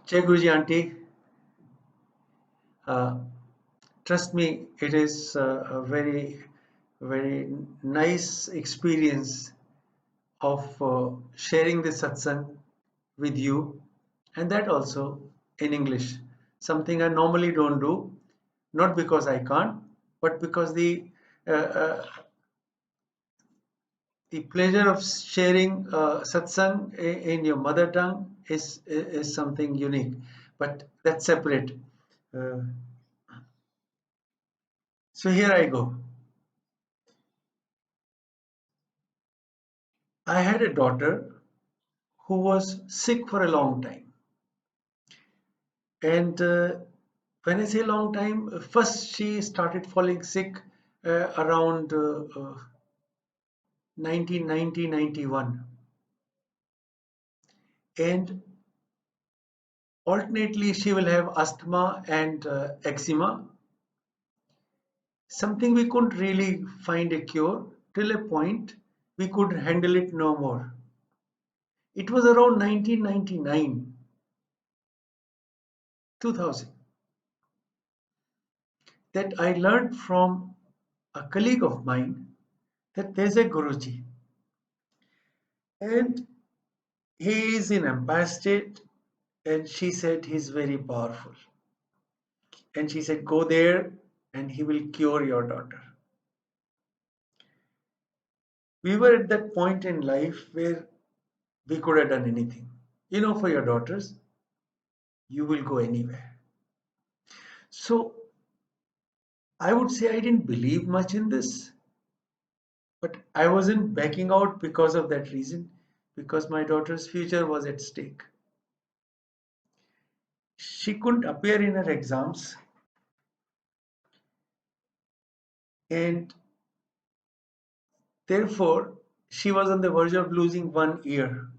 Jai Guruji Auntie, uh, trust me, it is a very nice experience of sharing this satsang with you, and that also in English. Something I normally don't do, not because I can't, but because the pleasure of sharing satsang in your mother tongue is something unique, but that's separate. Uh, so here I go. I had a daughter who was sick for a long time. And when I say long time, first she started falling sick around 1990-91. And alternately, she will have asthma and eczema, something we couldn't really find a cure till a point we could handle it no more. It was around 1999, 2000 that I learned from a colleague of mine that there's a Guruji and he is in Empire State, and she said he's very powerful. And she said, go there and he will cure your daughter. We were at that point in life where we could have done anything. You know, for your daughters, you will go anywhere. So I would say I didn't believe much in this, but I wasn't backing out because of that reason, because my daughter's future was at stake. She couldn't appear in her exams, and therefore she was on the verge of losing one ear.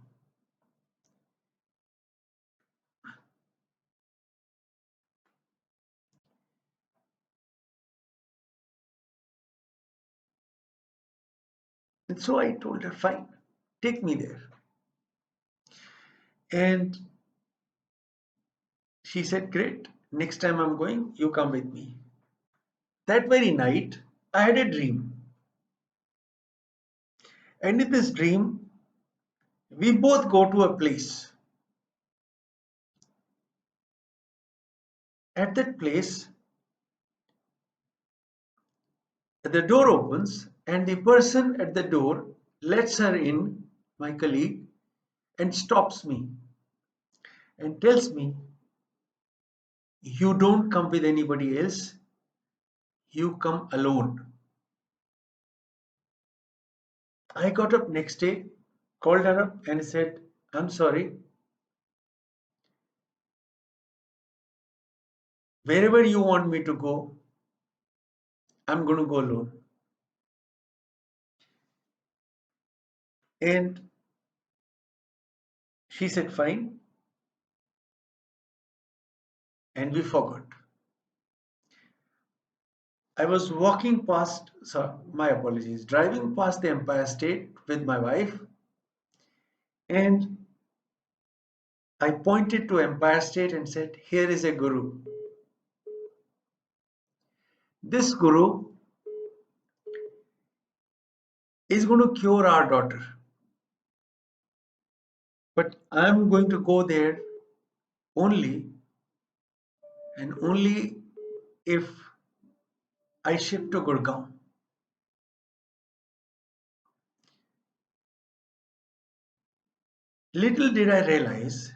And so I told her, fine, take me there. And she said, great, next time I'm going, you come with me. That very night, I had a dream. And in this dream, we both go to a place. At that place, the door opens, and the person at the door lets her in, my colleague, and stops me and tells me, you don't come with anybody else, you come alone. I got up next day, called her up, and said, I'm sorry, wherever you want me to go, I'm going to go alone. And she said, fine. And we forgot. I was walking past, my apologies, driving past the Empire State with my wife. And I pointed to Empire State and said, here is a guru. This guru is going to cure our daughter. But I'm going to go there only and only if I shift to Gurgaon. Little did I realize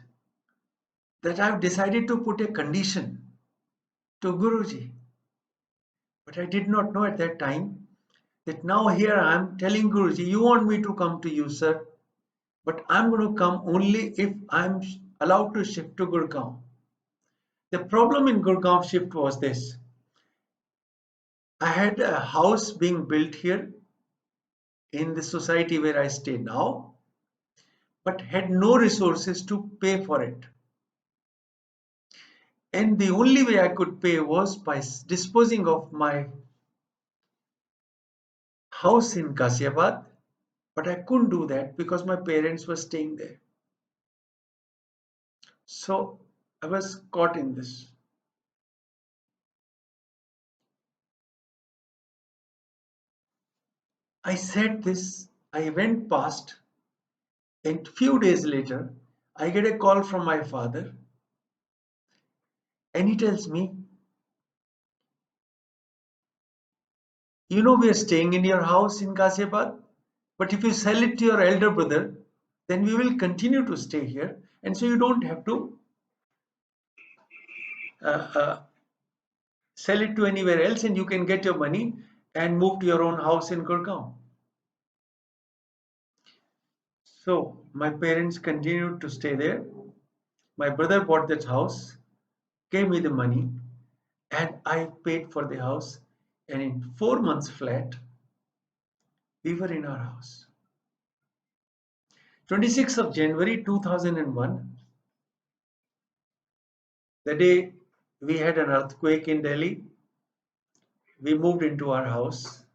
that I've decided to put a condition to Guruji. But I did not know at that time that now here I am telling Guruji, you want me to come to you, sir, but I'm going to come only if I'm allowed to shift to Gurgaon. The problem in Gurgaon shift was this. I had a house being built here in the society where I stay now, but had no resources to pay for it. And the only way I could pay was by disposing of my house in Ghaziabad, but I couldn't do that because my parents were staying there. So I was caught in this. I said this, I went past, and few days later, I get a call from my father, and he tells me, you know, we are staying in your house in Ghaziabad, but if you sell it to your elder brother, then we will continue to stay here, and so you don't have to uh, uh, sell it to anywhere else, and you can get your money and move to your own house in Gurgaon. So my parents continued to stay there. My brother bought that house, gave me the money, and I paid for the house. And in 4 months flat, we were in our house. 26th of January 2001, the day we had an earthquake in Delhi, we moved into our house.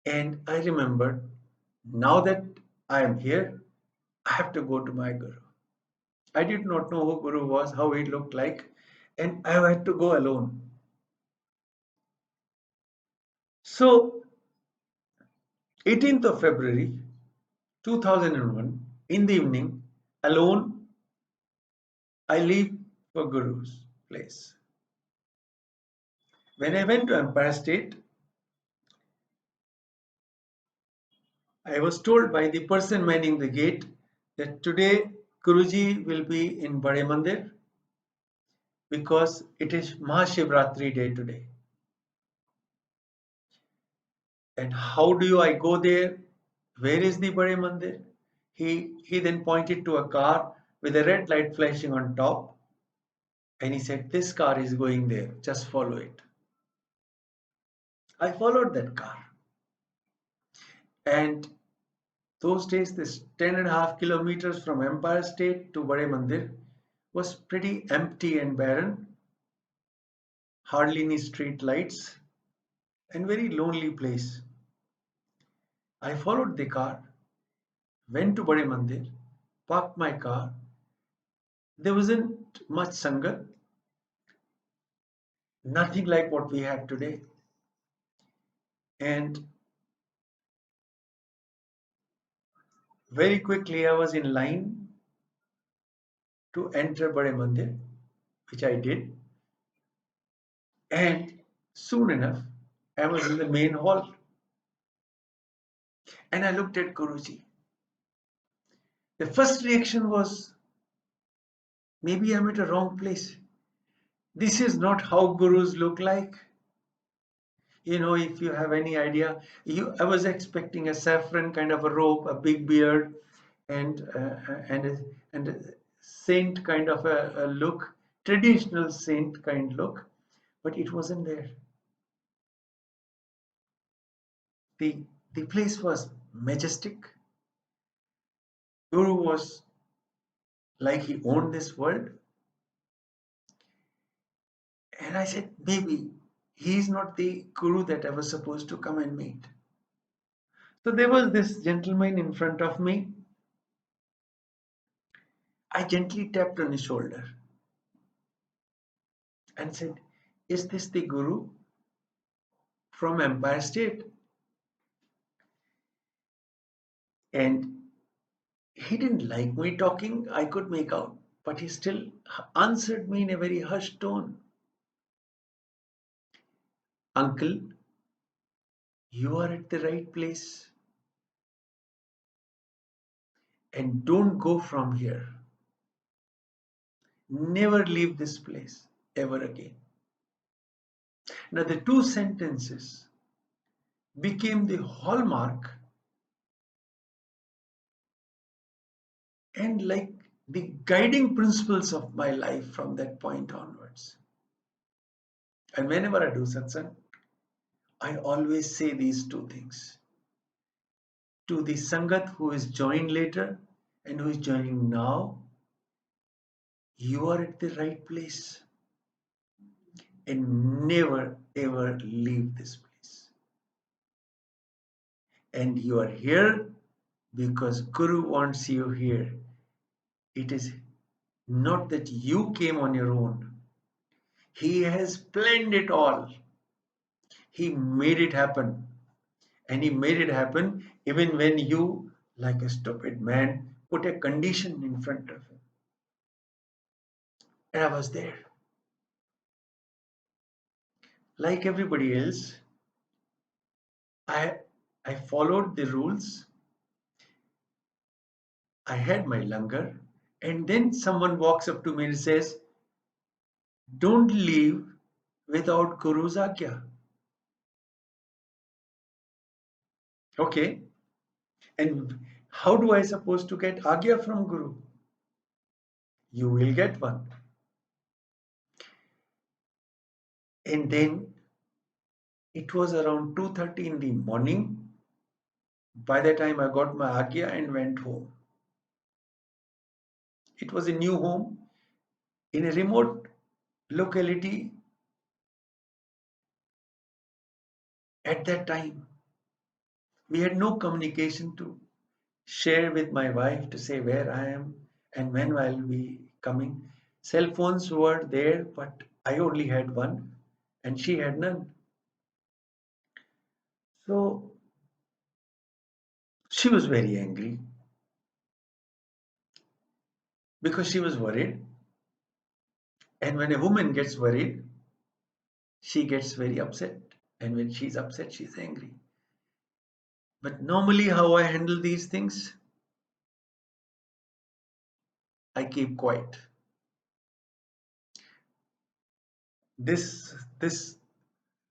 And I remembered, now that I am here, I have to go to my Guru. I did not know who Guru was, how he looked like, and I had to go alone. So, 18th of February 2001, in the evening, alone, I leave for Guru's place. When I went to Empire State, I was told by the person manning the gate that today Guruji will be in Bade Mandir because it is Mahashivratri day today. And how do I go there? Where is the Bade Mandir? He then pointed to a car with a red light flashing on top, and he said, this car is going there, just follow it. I followed that car. And those days, this 10.5 kilometers from Empire State to Bade Mandir was pretty empty and barren, hardly any street lights, and very lonely place. I followed the car, went to Bade Mandir, parked my car. There wasn't much Sangat, nothing like what we have today. And very quickly, I was in line to enter Bade Mandir, which I did. And soon enough, I was in the main hall. And I looked at Guruji. The first reaction was, maybe I'm at a wrong place. This is not how gurus look like. You know, if you have any idea, I was expecting a saffron kind of a robe, a big beard, and a saint kind of a look, traditional saint kind look, but it wasn't there. The place was majestic. Guru was like he owned this world. And I said, maybe he's not the Guru that I was supposed to come and meet. So there was this gentleman in front of me. I gently tapped on his shoulder and said, is this the Guru from Empire State? And he didn't like me talking, I could make out, but he still answered me in a very hushed tone. Uncle, you are at the right place. And don't go from here. Never leave this place ever again. Now, the two sentences became the hallmark and like the guiding principles of my life from that point onwards. And whenever I do satsang, I always say these two things. To the Sangat who is joined later and who is joining now, you are at the right place. And never ever leave this place. And you are here because Guru wants you here. It is Not that you came on your own. He has planned it all. He made it happen. And he made it happen even when you, like a stupid man, put a condition in front of him. And I was there. Like everybody else, I I followed the rules. I had my langar, and then someone walks up to me and says, "Don't leave without Guru's agya." Okay, and how do I supposed to get agya from Guru? You will get one. And then it was around 2:30 in the morning. By the time I got my agya and went home, it was a new home in a remote locality at that time. We had no communication to share with my wife to say where I am and when I'll be coming. Cell phones were there, but I only had one and she had none. So she was very angry because she was worried. And when a woman gets worried, she gets very upset. And when she's upset, she's angry. But normally, how I handle these things, I keep quiet. This, this,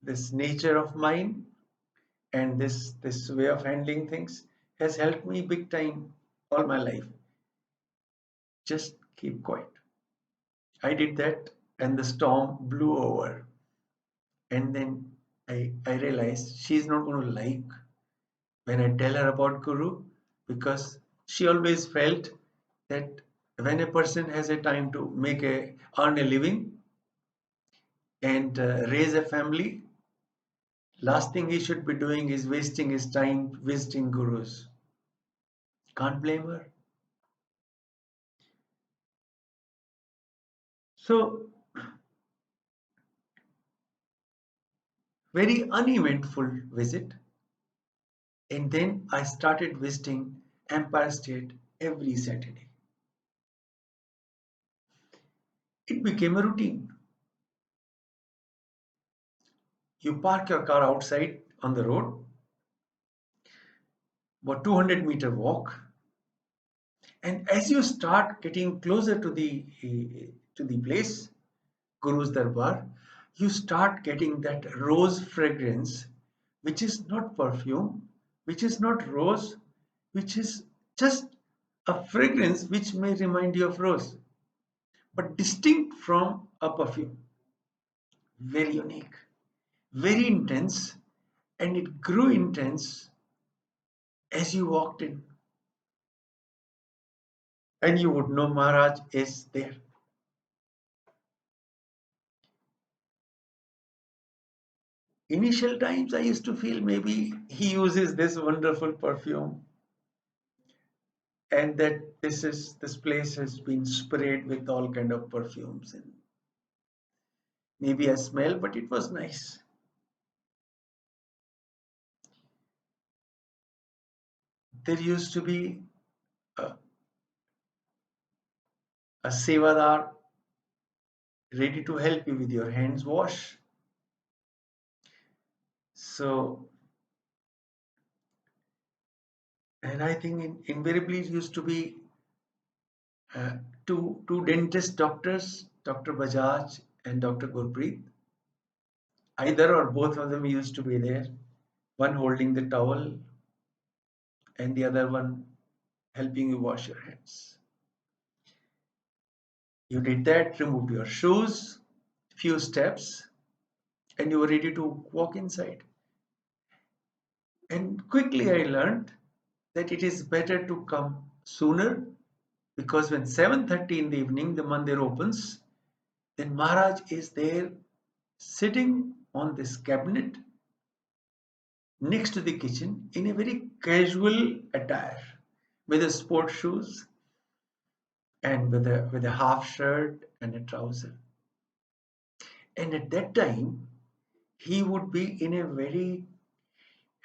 this nature of mine and this way of handling things has helped me big time all my life. Just keep quiet. I did that, and the storm blew over. And then I realized she's not going to like when I tell her about Guru, because she always felt that when a person has a time to earn a living and raise a family, last thing he should be doing is wasting his time visiting gurus. Can't blame her. So, very uneventful visit. And then I started visiting Empire State every Saturday. It became a routine. You park your car outside on the road, about 200-meter walk, and as you start getting closer to the place, Guru's Darbar, you start getting that rose fragrance, which is not perfume, which is not rose, which is just a fragrance which may remind you of rose, but distinct from a perfume. Very unique, very intense, and it grew intense as you walked in. And you would know Maharaj is there. Initial times I used to feel maybe he uses this wonderful perfume and that this place has been sprayed with all kind of perfumes and maybe a smell, but it was nice. There used to be a, a sevadar ready to help you with your hands wash. So, and I think invariably it used to be uh, two dentist doctors, Dr. Bajaj and Dr. Gurpreet. Either or both of them used to be there, one holding the towel and the other one helping you wash your hands. You did that, removed your shoes, few steps, and you were ready to walk inside. And quickly I learned that it is better to come sooner, because when 7:30 in the evening the mandir opens, then Maharaj is there sitting on this cabinet next to the kitchen in a very casual attire with his sport shoes and with a half shirt and a trouser. And at that time, he would be in a very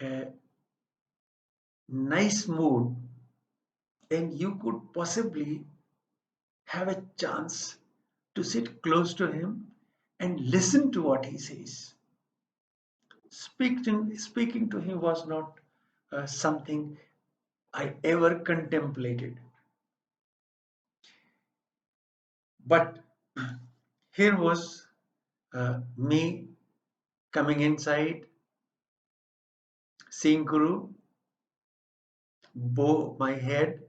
uh, nice mood, and you could possibly have a chance to sit close to him and listen to what he says. Speaking to him was not something I ever contemplated. But here was me coming inside, seeing Guru, bow my head,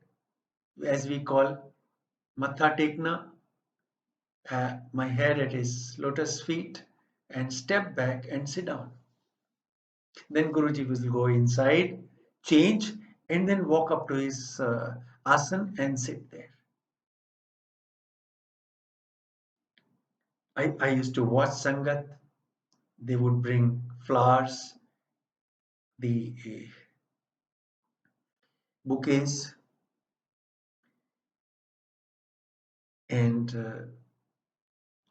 as we call matha tekna, my head at his lotus feet, and step back and sit down. Then Guruji will go inside, change, and then walk up to his asan and sit there. I used to watch Sangat. They would bring flowers, the bouquets, and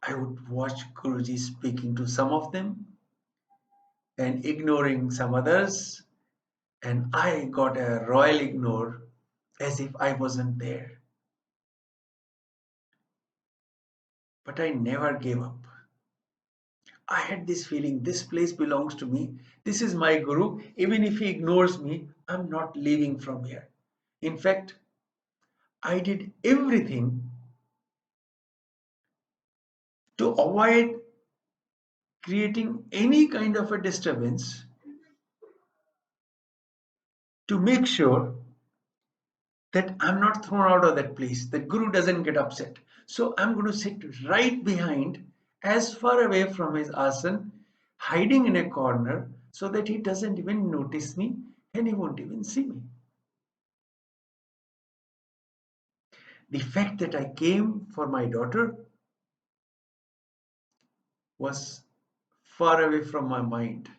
I would watch Guruji speaking to some of them and ignoring some others, and I got a royal ignore as if I wasn't there. But I never gave up. I had this feeling this place belongs to me. This is my Guru. Even if he ignores me, I'm not leaving from here. In fact, I did everything to avoid creating any kind of a disturbance to make sure that I'm not thrown out of that place, that Guru doesn't get upset. So I'm going to sit right behind, as far away from his asan, hiding in a corner so that he doesn't even notice me and he won't even see me. The fact that I came for my daughter was far away from my mind.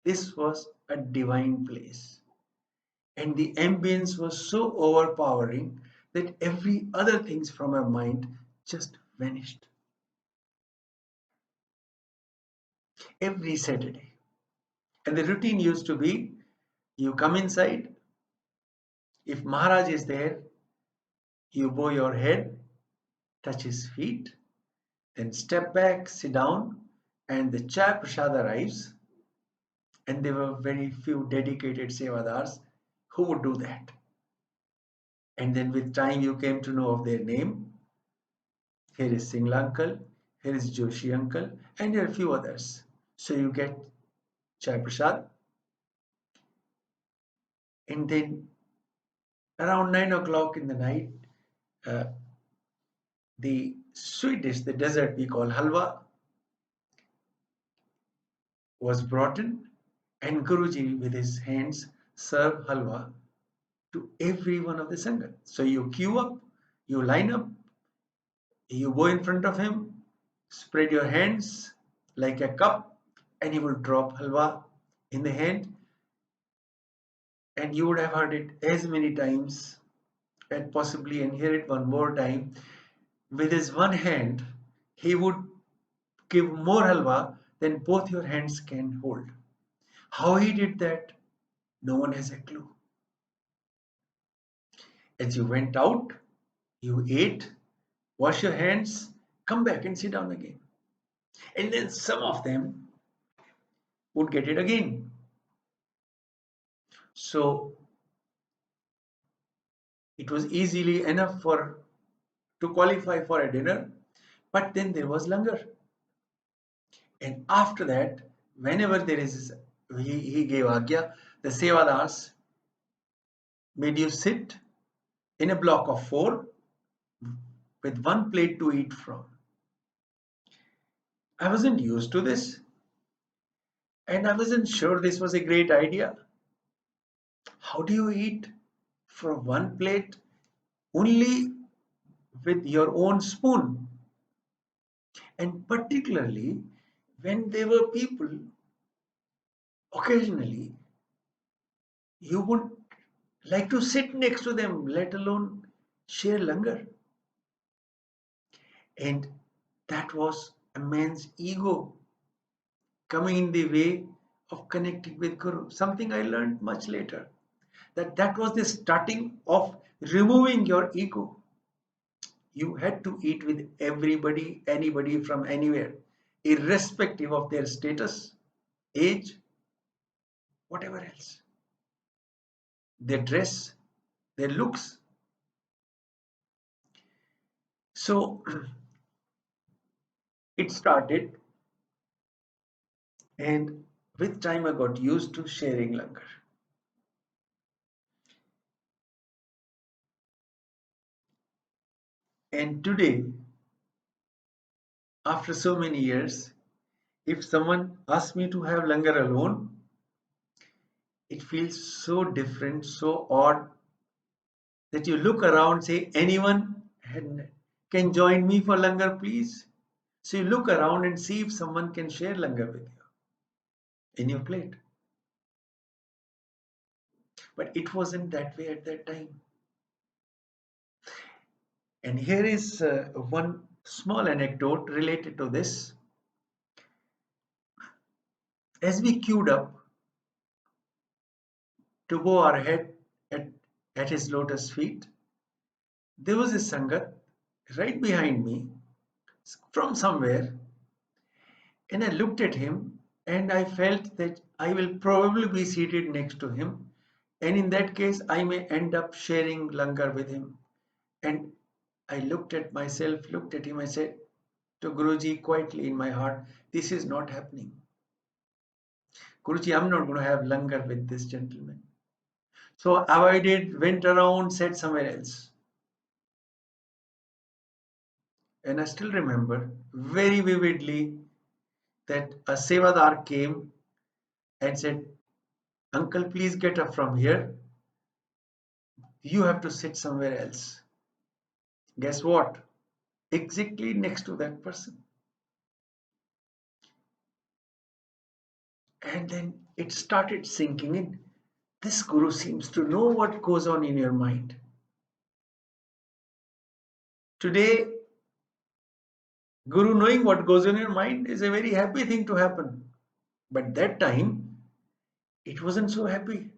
This was a divine place. And the ambience was so overpowering that every other things from my mind just vanished. Every Saturday. And the routine used to be you come inside, if Maharaj is there, you bow your head, touch his feet, then step back, sit down, and the chai prasad arrives. And there were very few dedicated sevadars who would do that. And then with time you came to know of their name. Here is Singla uncle, here is Joshi uncle, and here are a few others. So you get chai prasad, and then around 9 o'clock in the night, uh, the sweet dish, the dessert we call halwa, was brought in, and Guruji with his hands served halwa to every one of the Sangat. So you queue up, you line up, you go in front of him, spread your hands like a cup, and he will drop halwa in the hand. And you would have heard it as many times and possibly and hear it one more time. With his one hand, he would give more halwa than both your hands can hold. How he did that, no one has a clue. As you went out, you ate, wash your hands, come back and sit down again. And then some of them would get it again. So it was easily enough for to qualify for a dinner, but then there was langar. And after that, whenever there is, he gave agya, the sevadars made you sit in a block of four with one plate to eat from. I wasn't used to this, and I wasn't sure this was a great idea. How do you eat from one plate only with your own spoon? And particularly when there were people, occasionally you would like to sit next to them, let alone share langar. And that was a man's ego coming in the way of connecting with Guru. Something I learned much later. That was the starting of removing your ego. You had to eat with everybody, anybody from anywhere, irrespective of their status, age, whatever else. Their dress, their looks. So it started, and with time I got used to sharing langar. And today, after so many years, if someone asks me to have langar alone, it feels so different, so odd that you look around, say, anyone can join me for langar, please? So you look around and see if someone can share langar with you in your plate. But it wasn't that way at that time. And here is one small anecdote related to this. As we queued up to bow our head at his lotus feet, there was a Sangat right behind me from somewhere, and I looked at him and I felt that I will probably be seated next to him, and in that case, I may end up sharing langar with him. And I looked at myself, looked at him, I said to Guruji quietly in my heart, this is not happening. Guruji, I'm not going to have langar with this gentleman. So avoided, went around, said somewhere else. And I still remember very vividly that a Sevadar came and said, Uncle, please get up from here. You have to sit somewhere else. Guess what? Exactly next to that person. And then it started sinking in. This Guru seems to know what goes on in your mind. Today, Guru knowing what goes on in your mind is a very happy thing to happen. But that time, it wasn't so happy.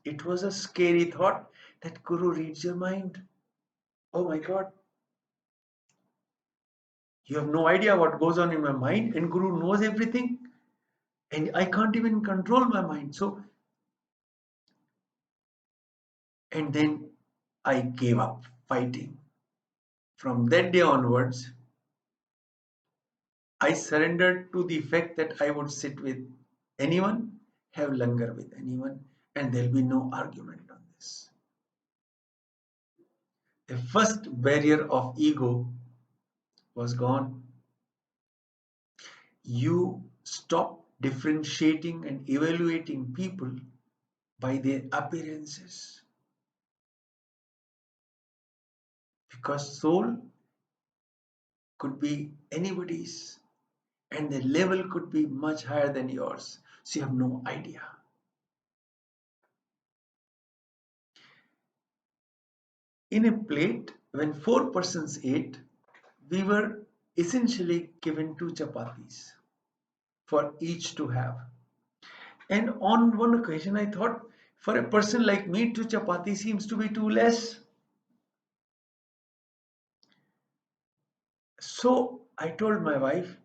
It was a scary thought that Guru reads your mind. Oh my God. You have no idea what goes on in my mind, and Guru knows everything, and I can't even control my mind. So, and then I gave up fighting. From that day onwards, I surrendered to the fact that I would sit with anyone, have langar with anyone, and there'll be no argument on this. The first barrier of ego was gone. You stop differentiating and evaluating people by their appearances, because soul could be anybody's and the level could be much higher than yours, so you have no idea. In a plate, when 4 persons ate, we were essentially given 2 chapatis for each to have. And on one occasion I thought, for a person like me, 2 chapatis seems to be too less. So I told my wife,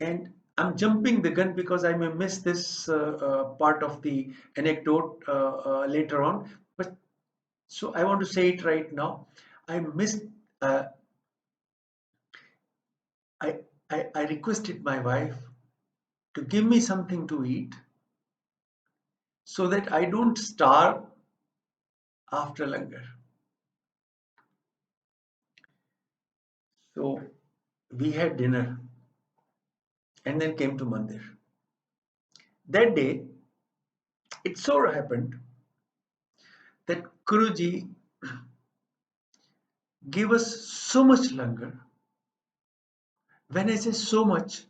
and I'm jumping the gun because I may miss this part of the anecdote later on. But so I want to say it right now. I missed. Uh, I requested my wife to give me something to eat so that I don't starve after langar. So we had dinner and then came to Mandir. That day, it so happened that Guruji gave us so much langar. When I say so much,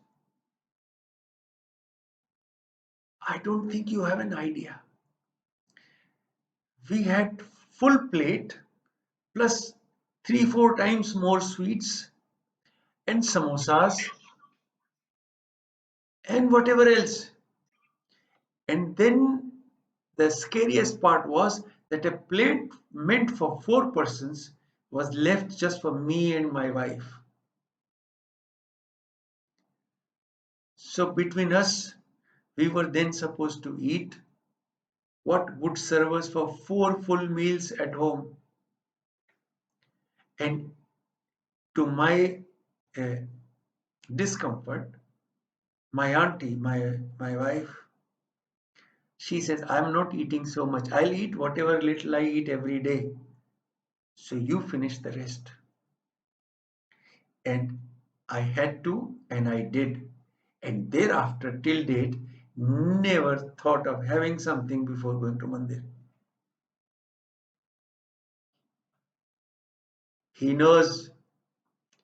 I don't think you have an idea. We had full plate plus 3-4 times more sweets, and samosas and whatever else. And then the scariest part was that a plate meant for 4 persons was left just for me and my wife. So between us, we were then supposed to eat what would serve us for 4 full meals at home. And to my uh, discomfort, my auntie, my wife, she says, I'm not eating so much. I'll eat whatever little I eat every day. So you finish the rest. And I had to, and I did. And thereafter, till date, never thought of having something before going to Mandir. He knows,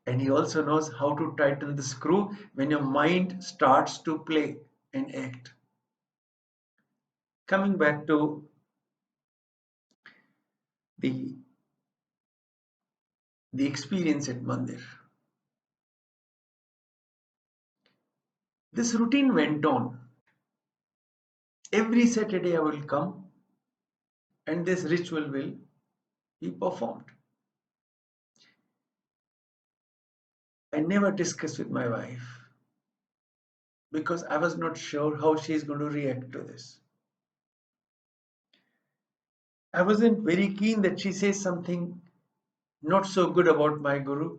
and he also knows how to tighten the screw when your mind starts to play and act. Coming back to the, the experience at Mandir. This routine went on. Every Saturday I will come and this ritual will be performed. I never discussed with my wife because I was not sure how she is going to react to this. I wasn't very keen that she says something not so good about my Guru.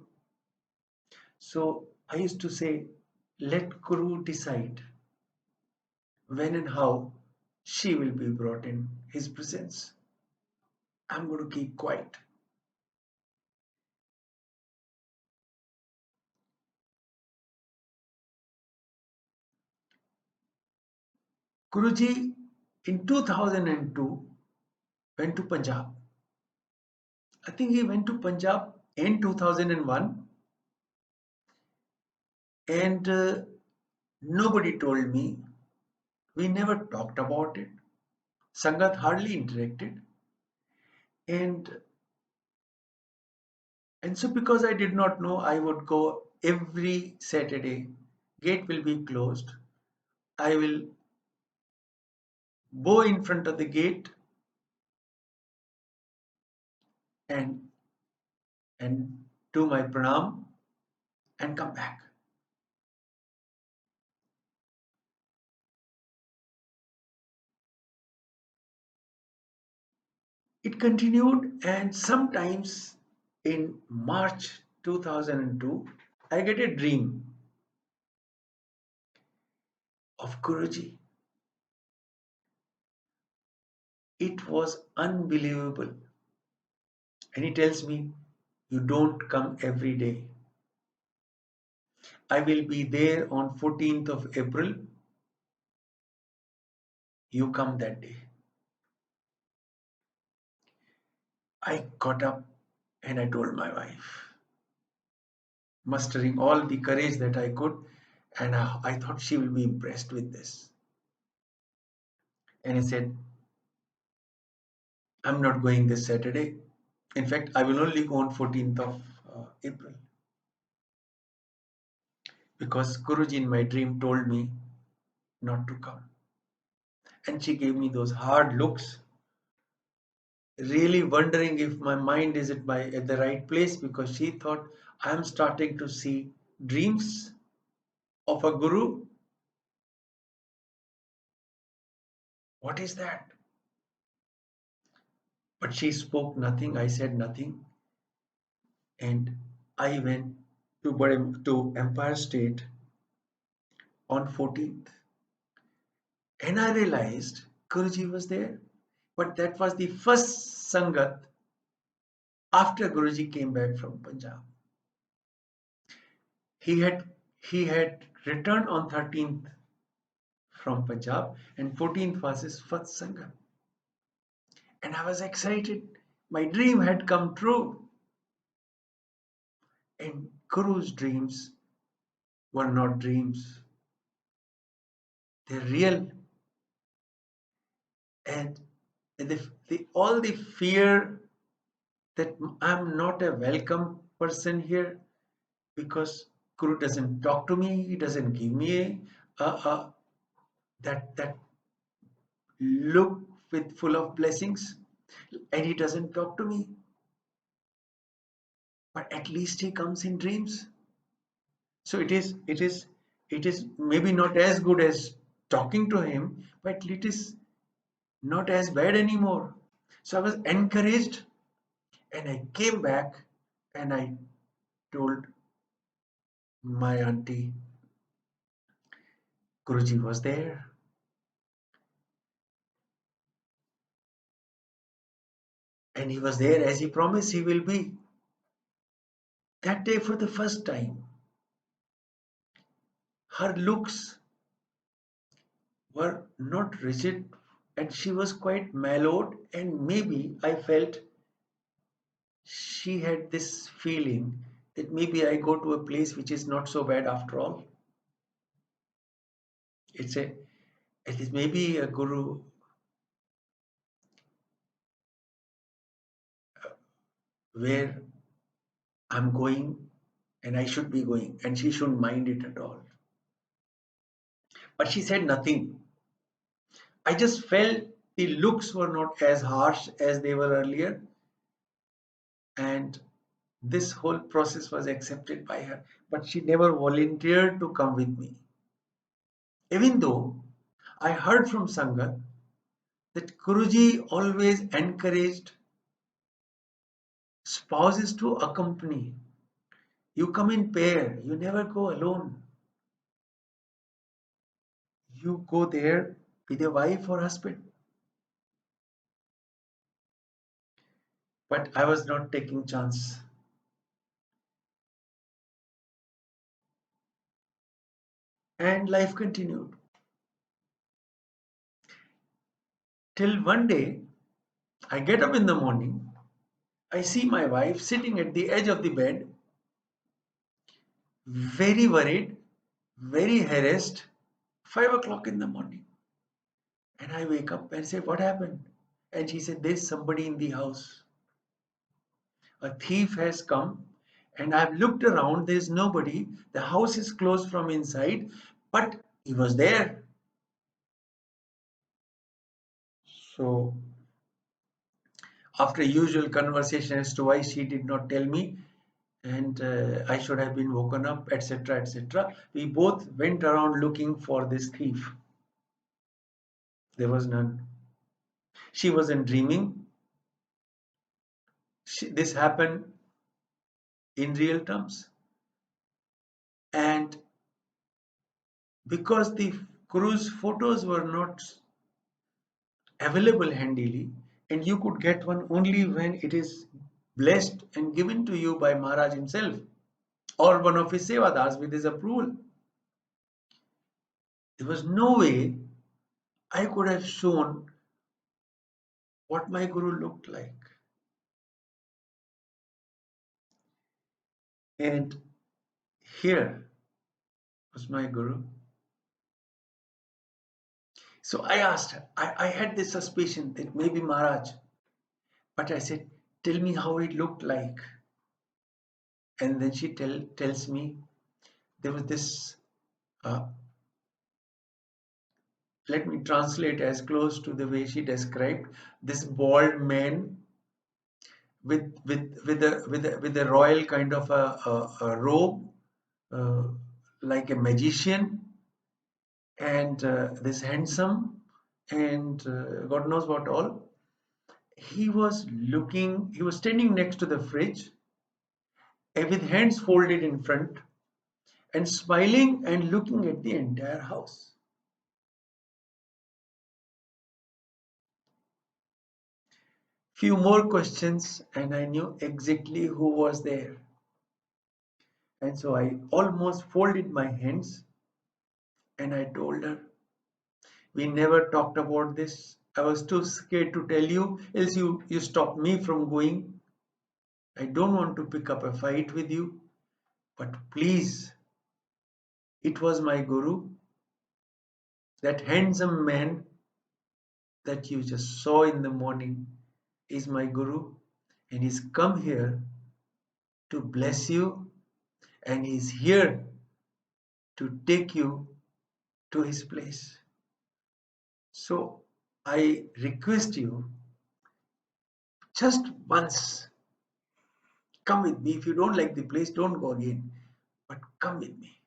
So I used to say, let Guru decide when and how she will be brought in his presence. I'm going to keep quiet. Guruji in 2002 went to Punjab. I think he went to Punjab in 2001 and nobody told me. We never talked about it. Sangat hardly interacted. And so because I did not know, I would go every Saturday. Gate will be closed. I will bow in front of the gate and do my pranam and come back. It continued, and sometimes in March 2002, I get a dream of Guruji. It was unbelievable. And he tells me, you don't come every day. I will be there on 14th of April. You come that day. I got up and I told my wife, mustering all the courage that I could, and I thought she will be impressed with this. And I said, I'm not going this Saturday. In fact, I will only go on 14th of April. Because Guruji in my dream told me not to come. And she gave me those hard looks, really wondering if my mind is at the right place, because she thought I'm starting to see dreams of a guru. What is that? But she spoke nothing. I said nothing. And I went to Empire State on 14th. And I realized Guruji was there. But that was the first Sangat after Guruji came back from Punjab. He had he had returned on 13th from Punjab, and 14th was his first Sangat. And I was excited. My dream had come true. And Guru's dreams were not dreams. They're real. And all the fear that I'm not a welcome person here because Guru doesn't talk to me. He doesn't give me that look with full of blessings, and he doesn't talk to me. But at least he comes in dreams. So it is maybe not as good as talking to him, but it is not as bad anymore. So I was encouraged, and I came back and I told my auntie, Guruji was there, and he was there as he promised he will be. That day, for the first time, her looks were not rigid, and she was quite mellowed, and maybe I felt she had this feeling that maybe I go to a place which is not so bad after all. It's a it is maybe a guru where I'm going and I should be going, and she shouldn't mind it at all. But she said nothing. I just felt the looks were not as harsh as they were earlier, and this whole process was accepted by her. But she never volunteered to come with me. Even though I heard from Sangat that Guruji always encouraged spouses to accompany. You come in pair, you never go alone. You go there with your wife or husband. But I was not taking chance. And life continued. Till one day, I get up in the morning, I see my wife sitting at the edge of the bed, very worried, very harassed, 5 o'clock in the morning. And I wake up and say, what happened? And she said, there's somebody in the house. A thief has come, and I've looked around, there's nobody. The house is closed from inside, but he was there. So, after usual conversation as to why she did not tell me, and I should have been woken up, etc., etc., we both went around looking for this thief. There was none. She wasn't dreaming. This happened in real terms. And because the cruise photos were not available handily, and you could get one only when it is blessed and given to you by Maharaj himself or one of his sevadars with his approval, there was no way I could have shown what my guru looked like. And here was my guru. So I asked her, I had this suspicion that maybe Maharaj, but I said, tell me how it looked like. And then she tells me there was this, let me translate as close to the way she described, this bald man with a royal kind of a robe, uh, like a magician, and this handsome, and God knows what all. He was standing next to the fridge, with hands folded in front, and smiling and looking at the entire house. Few more questions, and I knew exactly who was there. And so I almost folded my hands and I told her, we never talked about this. I was too scared to tell you, else you stopped me from going. I don't want to pick up a fight with you, but please, it was my guru, that handsome man that you just saw in the morning is my guru, and he's come here to bless you and he's here to take you to his place. So I request you, just once, come with me. If you don't like the place, don't go again, but come with me.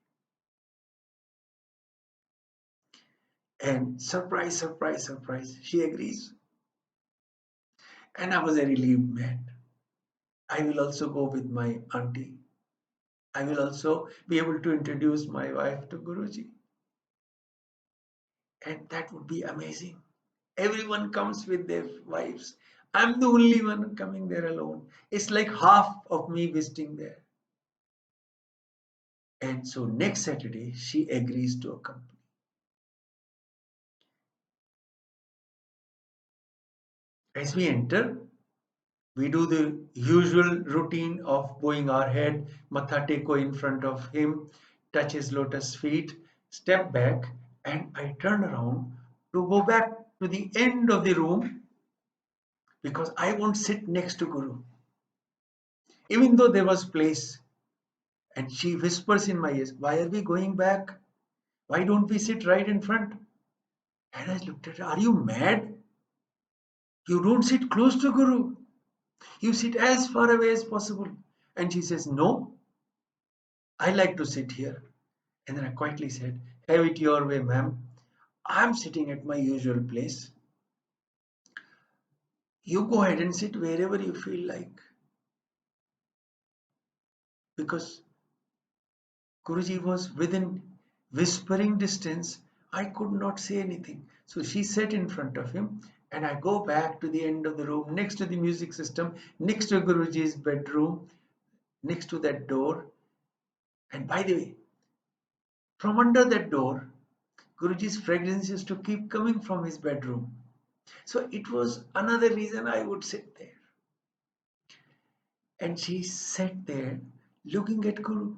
And surprise, surprise, surprise, she agrees. And I was a relieved man. I will also go with my auntie. I will also be able to introduce my wife to Guruji. And that would be amazing. Everyone comes with their wives. I'm the only one coming there alone. It's like half of me visiting there. And so next Saturday, she agrees to accompany. As we enter, we do the usual routine of bowing our head, matha teko in front of him, touch his lotus feet, step back, and I turn around to go back to the end of the room because I won't sit next to Guru. Even though there was place, and she whispers in my ears, "Why are we going back? Why don't we sit right in front?" And I looked at her, "Are you mad? You don't sit close to Guru. You sit as far away as possible." And she says, "No, I like to sit here." And then I quietly said, "Have it your way, ma'am. I'm sitting at my usual place. You go ahead and sit wherever you feel like." Because Guruji was within whispering distance, I could not say anything. So she sat in front of him, and I go back to the end of the room, next to the music system, next to Guruji's bedroom, next to that door. And by the way, from under that door, Guruji's fragrance used to keep coming from his bedroom. So it was another reason I would sit there. And she sat there looking at Guru.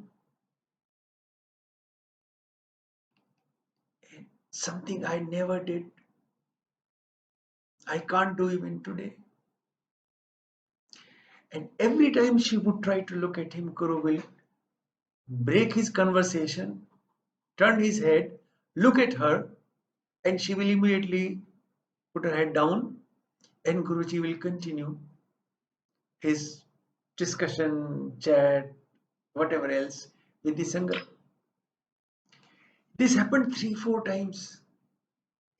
And something I never did. I can't do even today. And every time she would try to look at him, Guru will break his conversation, turn his head, look at her, and she will immediately put her head down, and Guruji will continue his discussion, chat, whatever else with the Sangha. This happened 3, 4 times.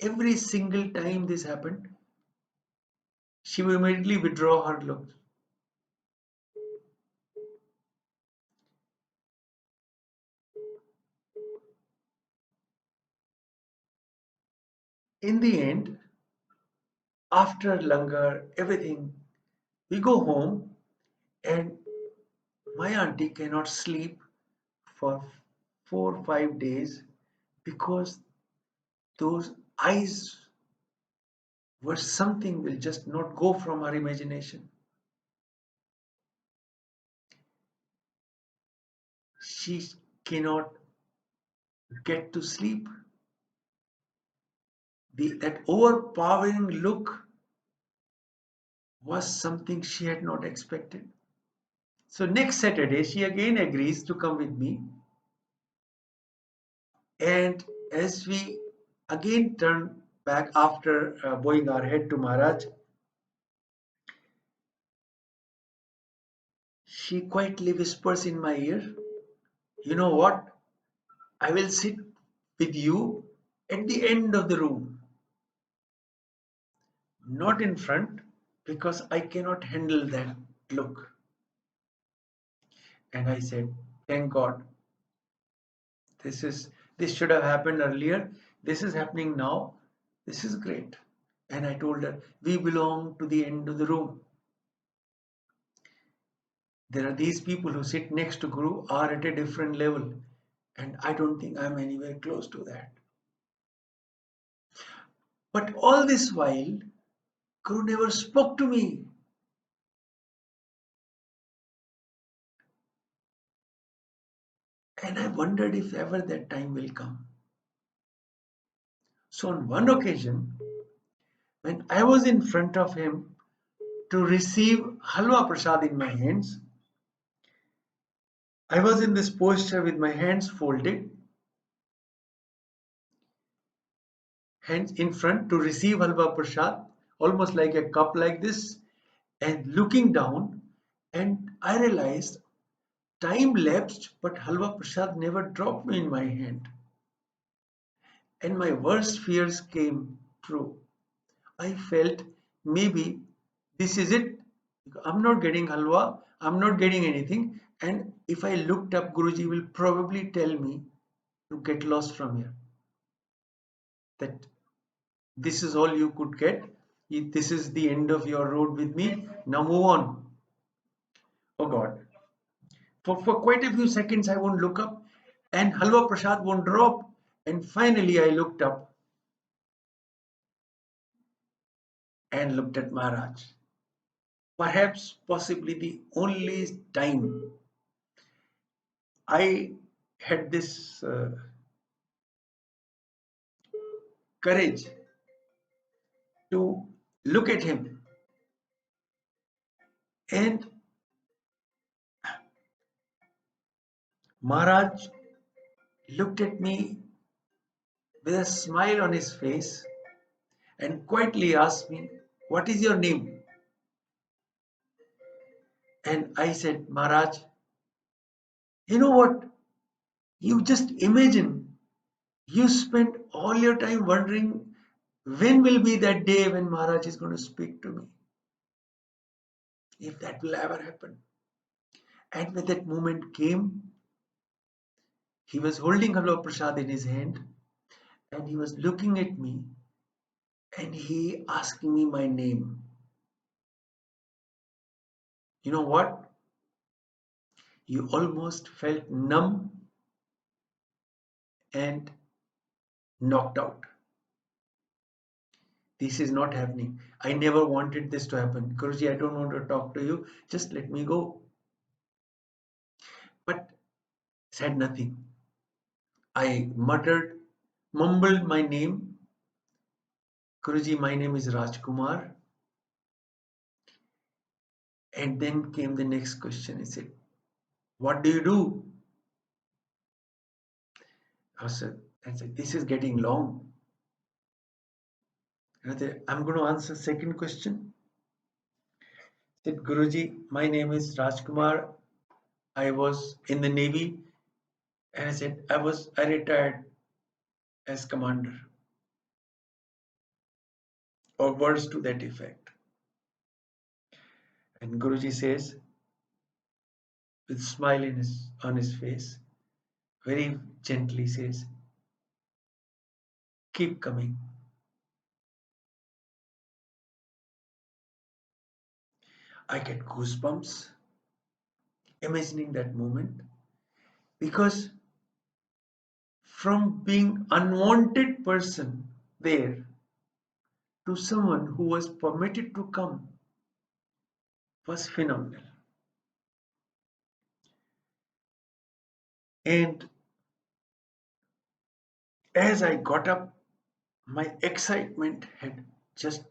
Every single time this happened, she will immediately withdraw her look. In the end, after langar, everything, we go home, and my auntie cannot sleep for 4, 5 days because those eyes were something will just not go from her imagination. She cannot get to sleep. That overpowering look was something she had not expected. So next Saturday, she again agrees to come with me. And as we again turn back after bowing our head to Maharaj, she quietly whispers in my ear, "You know what? I will sit with you at the end of the room, not in front, because I cannot handle that look." And I said, "Thank God. This should have happened earlier. This is happening now. This is great." And I told her, "We belong to the end of the room. There are these people who sit next to Guru are at a different level, and I don't think I'm anywhere close to that." But all this while, Guru never spoke to me. And I wondered if ever that time will come. So on one occasion, when I was in front of him to receive halwa prasad in my hands, I was in this posture with my hands folded, hands in front to receive halwa prasad, almost like a cup like this, and looking down, and I realized time lapsed, but halwa prasad never dropped me in my hand. And my worst fears came true. I felt maybe this is it. I'm not getting halwa, I'm not getting anything. And if I looked up, Guruji will probably tell me to get lost from here. That this is all you could get. This is the end of your road with me. Now move on. Oh God. For quite a few seconds, I won't look up, and halwa prasad won't drop. And finally, I looked up and looked at Maharaj. Perhaps, possibly the only time I had this courage to look at him, and Maharaj looked at me with a smile on his face and quietly asked me, "What is your name?" And I said, "Maharaj, you know what? You just imagine you spend all your time wondering when will be that day when Maharaj is going to speak to me, if that will ever happen." And when that moment came, he was holding Halwa Prasad in his hand and he was looking at me and he asking me my name. You know what? You almost felt numb and knocked out. This is not happening. I never wanted this to happen. Guruji, I don't want to talk to you. Just let me go. But said nothing. I muttered, mumbled my name. Guruji, my name is Rajkumar. And then came the next question. He said, "What do you do?" I said, "This is getting long. I'm going to answer second question." I said, "Guruji, my name is Rajkumar. I was in the Navy." And I said, I retired as commander, or words to that effect. And Guruji says, with a smile on his face, very gently says, "Keep coming." I get goosebumps imagining that moment, because from being unwanted person there to someone who was permitted to come was phenomenal. And as I got up, my excitement had just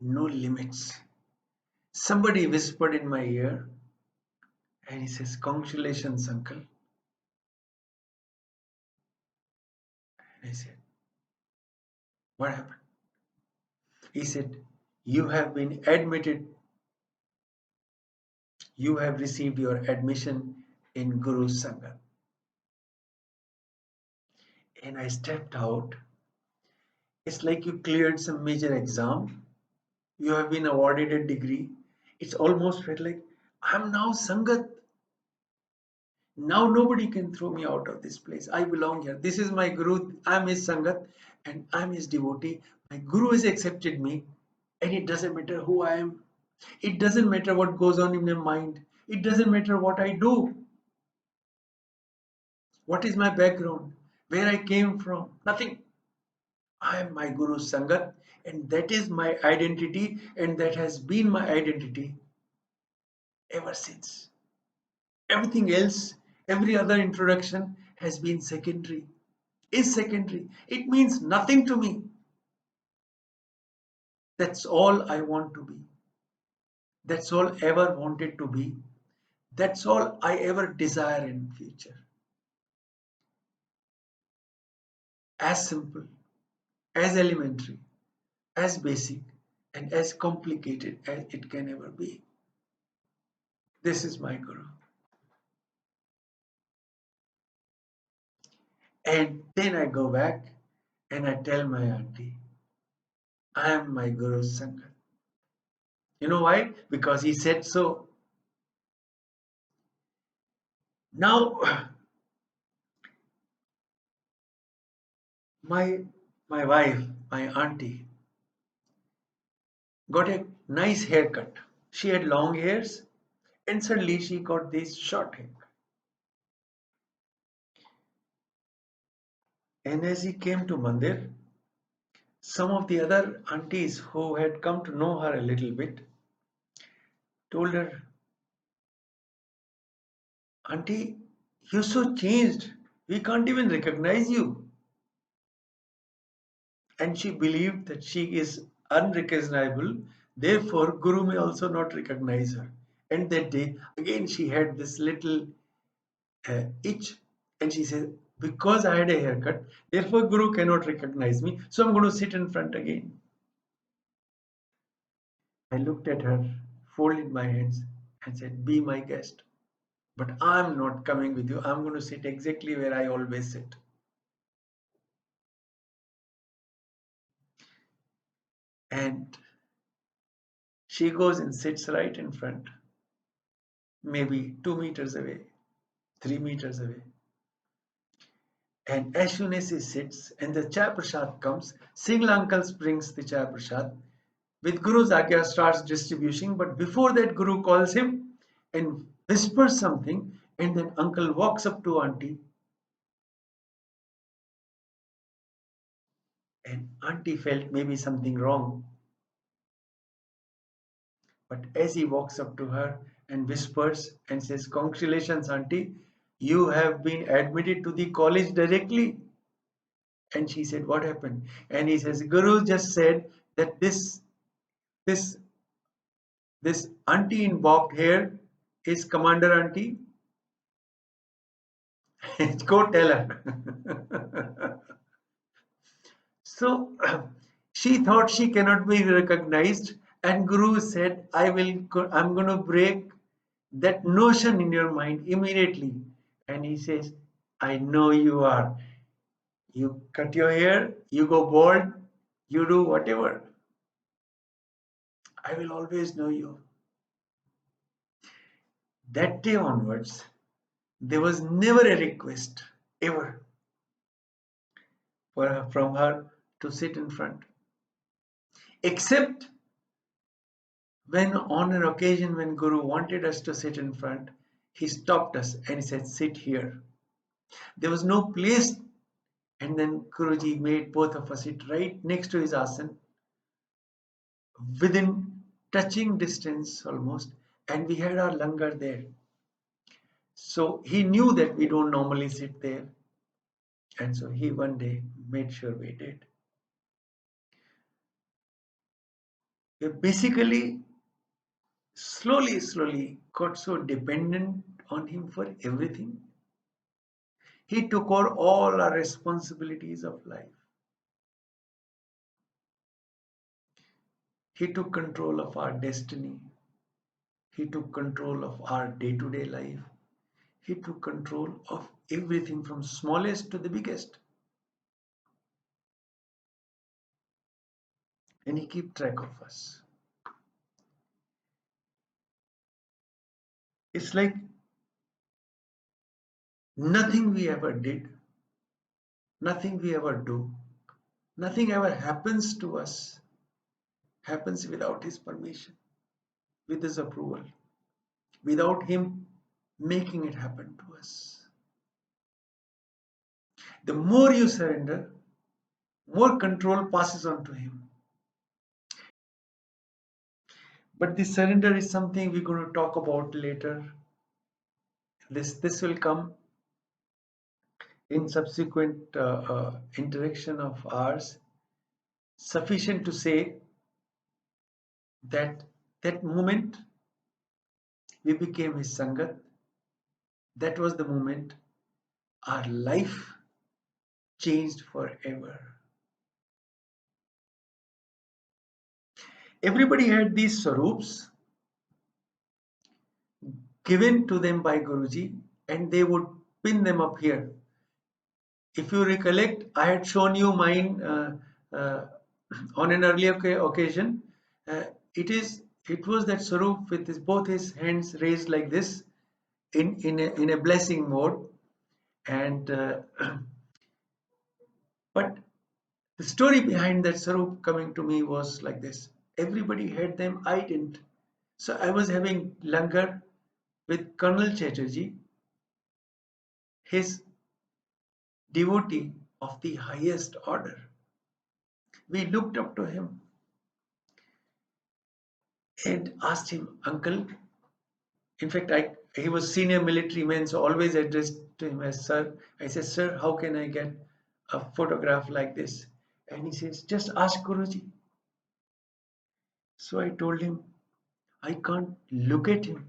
no limits. Somebody whispered in my ear and he says, "Congratulations, uncle." And I said, "What happened?" He said, "You have been admitted. You have received your admission in Guru Sangha." And I stepped out. It's like you cleared some major exam. You have been awarded a degree. It's almost felt like I'm now Sangat. Now nobody can throw me out of this place. I belong here. This is my Guru. I'm his Sangat and I'm his devotee. My Guru has accepted me, and it doesn't matter who I am. It doesn't matter what goes on in my mind. It doesn't matter what I do. What is my background? Where I came from? Nothing. I am my Guru's Sangat, and that is my identity, and that has been my identity ever since. Everything else, every other introduction has been secondary, is secondary. It means nothing to me. That's all I want to be. That's all ever wanted to be. That's all I ever desire in future. As simple, as elementary, as basic, and as complicated as it can ever be. This is my Guru. And then I go back and I tell my auntie, I am my Guru's Sangat. You know why? Because he said so. Now, my my wife, my auntie, got a nice haircut. She had long hairs, and suddenly she got this short hair. And as he came to Mandir, some of the other aunties who had come to know her a little bit told her, Auntie, you're so changed. We can't even recognize you. And she believed that she is unrecognizable, therefore, Guru may also not recognize her. And that day, again, she had this little itch, and she said, because I had a haircut, therefore, Guru cannot recognize me, so I'm going to sit in front again. I looked at her, folded my hands, and said, be my guest. But I'm not coming with you. I'm going to sit exactly where I always sit. And she goes and sits right in front, maybe 2 meters away, 3 meters away. And as soon as he sits and the chai prasad comes, single uncle brings the chai prasad. With Guru's AGIA starts distribution, but before that Guru calls him and whispers something, and then uncle walks up to auntie, and auntie felt maybe something wrong. But as he walks up to her and whispers and says, congratulations, auntie, you have been admitted to the college directly. And she said, what happened? And he says, Guru just said that this this auntie in bobbed hair is Commander Auntie. Go tell her. So she thought she cannot be recognized, and Guru said, I'm going to break that notion in your mind immediately. And he says, I know you are. You cut your hair, you go bald, you do whatever. I will always know you. That day onwards, there was never a request, ever, from her to sit in front. Except when, on an occasion when Guru wanted us to sit in front, he stopped us and he said, sit here. There was no place, and then Guruji made both of us sit right next to his asan, within touching distance almost, and we had our langar there. So he knew that we don't normally sit there, and so he one day made sure we did. We basically slowly got so dependent on him for everything. He took over all our responsibilities of life. He took control of our destiny. He took control of our day-to-day life. He took control of everything from smallest to the biggest. And he kept track of us. It's like nothing we ever did, nothing we ever do, nothing ever happens to us happens without his permission, with his approval, without him making it happen to us. The more you surrender, more control passes on to him. But the surrender is something we're going to talk about later. This will come in subsequent interaction of ours. Sufficient to say that that moment We became his Sangat. That was the moment our life changed forever. Everybody had these Sarups given to them by Guruji, and they would pin them up here. If you recollect, I had shown you mine uh, on an earlier occasion. Uh, it was that Sarup with both his hands raised like this in a blessing mode, and but the story behind that Sarup coming to me was like this. Everybody had them, I didn't. So I was having langar with Colonel Chatterjee, his devotee of the highest order. We looked up to him and asked him, Uncle. In fact, he was senior military man, so always addressed to him as Sir. I said, Sir, how can I get a photograph like this? And he says, just ask Guruji. So I told him, I can't look at him.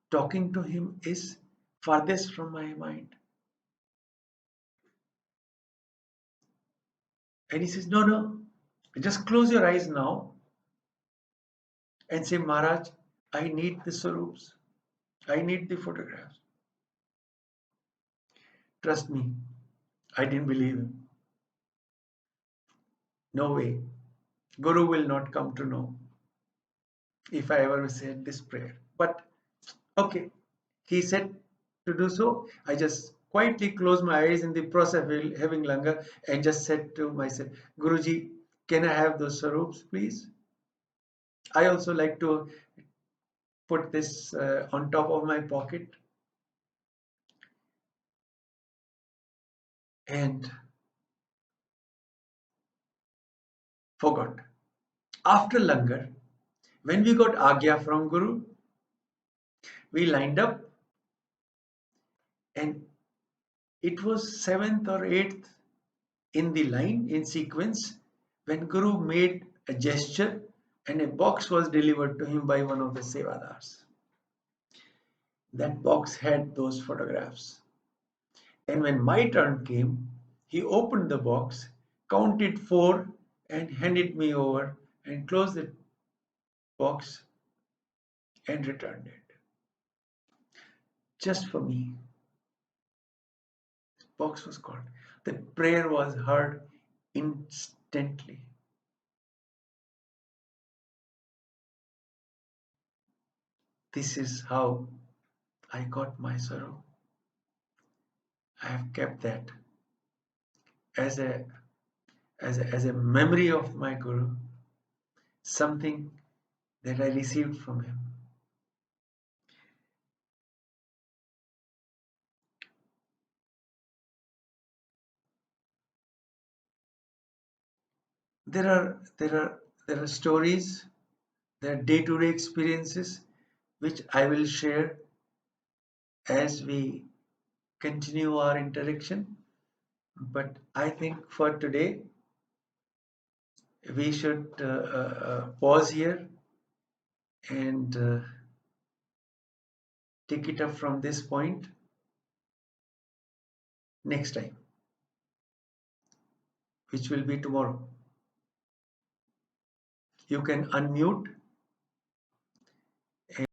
Talking to him is farthest from my mind. And he says, no, no, just close your eyes now and say, Maharaj, I need the Sarups. I need the photographs. Trust me, I didn't believe him. No way. Guru will not come to know if I ever said this prayer. But okay, he said to do so. I just quietly closed my eyes in the process of having langar and just said to myself, Guruji, can I have those Sarups, please? I also like to put this on top of my pocket and forgot. After langar, when we got AGIA from Guru, we lined up and it was 7th or 8th in the line in sequence when Guru made a gesture and a box was delivered to him by one of the Sevadars. That box had those photographs. And when my turn came, he opened the box, counted 4 and handed me over and closed the box and returned it. Just for me. The box was called. The prayer was heard instantly. This is how I got my sorrow. I have kept that as a memory of my Guru, something that I received from him. There are stories, there are day-to-day experiences which I will share as we continue our interaction. But I think for today we should pause here and take it up from this point next time, which will be tomorrow. You can unmute